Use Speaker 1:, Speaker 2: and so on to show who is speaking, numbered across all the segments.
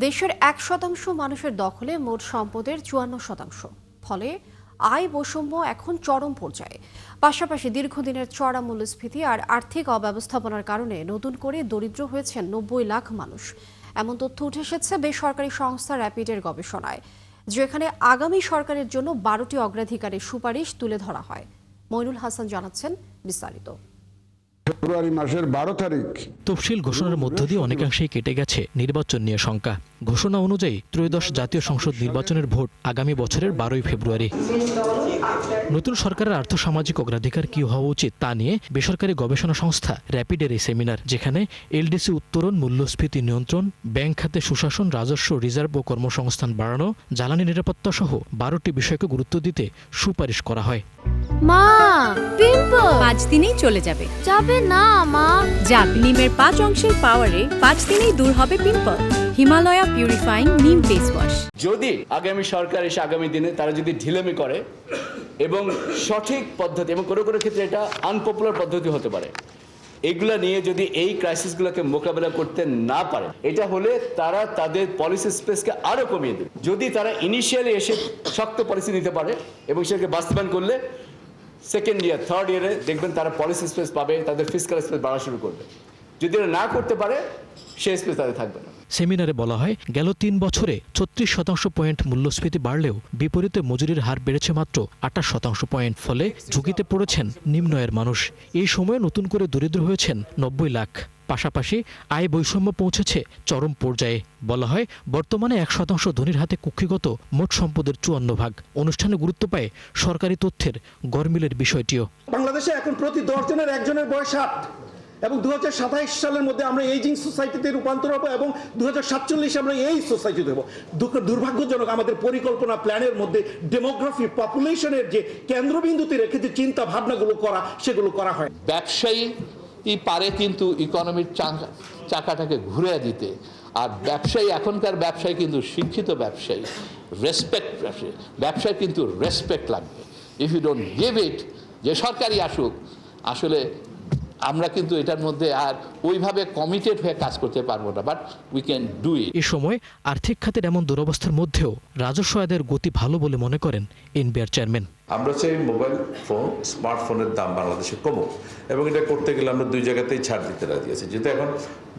Speaker 1: দেশের 1% মানুষের দখলে মোট সম্পদের 54%। ফলে আয় বৈষম্য এখন চরম পর্যায়ে। পাশাপাশি দীর্ঘদিনের চড়া মূল্যস্ফীতি আর আর্থিক অব্যবস্থাপনার কারণে নতুন করে দরিদ্র হয়েছেন 90 লাখ মানুষ। এমন তথ্য উঠে এসেছে বেসরকারি সংস্থা র্যাপিডের গবেষণায়, যেখানে আগামী সরকারের জন্য 12টি অগ্রাধিকারের সুপারিশ তুলে ধরা হয়। মইনুল হাসান জানাচ্ছেন বিস্তারিত।
Speaker 2: ফেব্রুয়ারি মাসের 12 তারিখ
Speaker 3: তফসিল ঘোষণার মধ্য দিয়ে অনেকাংশেই কেটে গেছে নির্বাচন নিয়ে শঙ্কা। ঘোষণা অনুযায়ী ত্রয়োদশ জাতীয় সংসদ নির্বাচনের ভোট আগামী বছরের 12 ফেব্রুয়ারি। নতুন সরকারের আর্থসামাজিক অগ্রাধিকার কি হওয়া উচিত তা নিয়ে বেসরকারি গবেষণা সংস্থা র্যাপিডের এই সেমিনার, যেখানে এলডিসি উত্তরণ, মূল্যস্ফীতি নিয়ন্ত্রণ, ব্যাংক খাতে সুশাসন, রাজস্ব, রিজার্ভ ও কর্মসংস্থান বাড়ানো, জ্বালানি নিরাপত্তা সহ 12টি বিষয়কে গুরুত্ব দিতে সুপারিশ করা হয়।
Speaker 4: মা, পিম্পল
Speaker 5: 5 দিনেই চলে যাবে।
Speaker 4: যাবে না মা।
Speaker 5: যাক, নিমের 5 অংশের পাওয়ারে 5 দিনেই দূর হবে পিম্পল। হিমালয়া পিউরিফাইং নিম ফেস ওয়াশ।
Speaker 6: যদি আগামী সরকার এসে আগামী দিনে তারা যদি ঢিলেমি করে এবং সঠিক পদ্ধতি, এবং কোনো কোনো ক্ষেত্রে এটা আনপপুলার পদ্ধতি হতে পারে, এগুলা নিয়ে যদি এই ক্রাইসিসগুলোকে মোকাবেলা করতে না পারে, এটা হলে তারা তাদের পলিসি স্পেসকে আরো কমিয়ে দেবে। যদি তারা ইনিশিয়ালি এসে শক্ত পলিসি নিতে পারে এবং সেটাকে বাস্তবায়ন করলে সেকেন্ড ইয়ার, থার্ড ইয়ারে দেখবেন তারা পলিসি স্পেস পাবে, তাদের ফিসক্যাল স্পেস বাড়া শুরু করবে। যদি এরা না করতে পারে, সেই স্পেস তাদের থাকবে না।
Speaker 3: সেমিনারে বলা হয়, গেল 3 বছরে 36% পয়েন্ট মূল্যস্ফীতি বাড়লেও বিপরীতে মজুরির হার বেড়েছে মাত্র 28% পয়েন্ট। ফলে ঝুঁকিতে পড়েছেন নিম্ন আয়ের মানুষ। এই সময়ে নতুন করে দরিদ্র হয়েছেন 90 লাখ। পাশাপাশি আয় বৈষম্য পৌঁছেছে চরম পর্যায়ে। বলা হয়, বর্তমানে 1% ধনীর হাতে কুক্ষিগত মোট সম্পদের 54 ভাগ। অনুষ্ঠানে গুরুত্ব পায় সরকারি তথ্যের গরমিলের বিষয়টিও।
Speaker 7: বাংলাদেশে এখন প্রতি 10 জনের একজনের বয়স 60, এবং 2027 সালের মধ্যে আমরা এইজিং সোসাইটিতে রূপান্তর হবো এবং 2047 আমরা এই সোসাইটি দেবো। দুর্ভাগ্যজনক, আমাদের পরিকল্পনা প্ল্যানের মধ্যে ডেমোগ্রাফি, পপুলেশনের যে কেন্দ্রবিন্দুতে রেখে যে চিন্তা ভাবনাগুলো করা, সেগুলো করা হয়।
Speaker 8: ব্যবসায়ী পারে কিন্তু ইকোনমির চাকাটাকে ঘুরে দিতে। আর ব্যবসায়ী, এখনকার ব্যবসায়ী কিন্তু শিক্ষিত ব্যবসায়ী, রেসপেক্ট ব্যবসায় কিন্তু রেসপেক্ট লাগবে। If you don't give it, যে সরকারই আসুক, আসলে আমরা কিন্তু এটার মধ্যে আর ওইভাবে কমিটেড হয়ে কাজ করতে পারবো না, but we can do it.
Speaker 3: এই সময় আর্থিক খাতের এমন দুরবস্থার মধ্যেও রাজস্ব আয়ের গতি ভালো বলে মনে করেন এনবিআর চেয়ারম্যান।
Speaker 9: আমরা চাই মোবাইল ফোন, স্মার্টফোনের দাম বাংলাদেশে কমুক, এবং এটা করতে গেলে আমরা 2 জায়গাতেই ছাড় দিতে রাজি আছি। যেহেতু এখন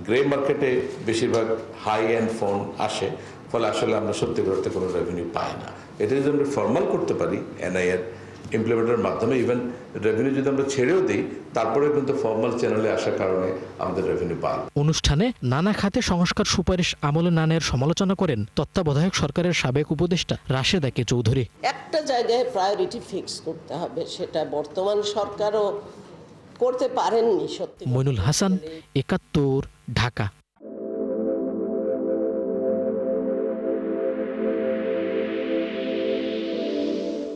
Speaker 9: গ্রে মার্কেটে বেশিরভাগ হাই এন্ড ফোন আসে, ফলে আসলে আমরা সত্যি করতে কোনো রেভিনিউ পাই না। এটা যদি আমরা ফর্মাল করতে পারি এনআইএর ইমপ্লিমেন্টের মাধ্যমে, ইভেন রেভিনিউ যদি আমরা ছেড়েও দিই, তারপরে কিন্তু ফর্মাল চ্যানেলে আসার কারণে আমাদের রেভিনিউ পায়।
Speaker 3: অনুষ্ঠানে নানা খাতে সংস্কার সুপারিশ আমলে না নেওয়ার সমালোচনা করেন তত্ত্বাবধায়ক সরকারের সাবেক উপদেষ্টা রাশেদা কে চৌধুরী।
Speaker 10: একটা জায়গায় প্রায়োরিটি ফিক্স করতে হবে, সেটা বর্তমান সরকারও করতে পারেননি। সত্যি।
Speaker 3: মইনুল হাসান, 71, ঢাকা।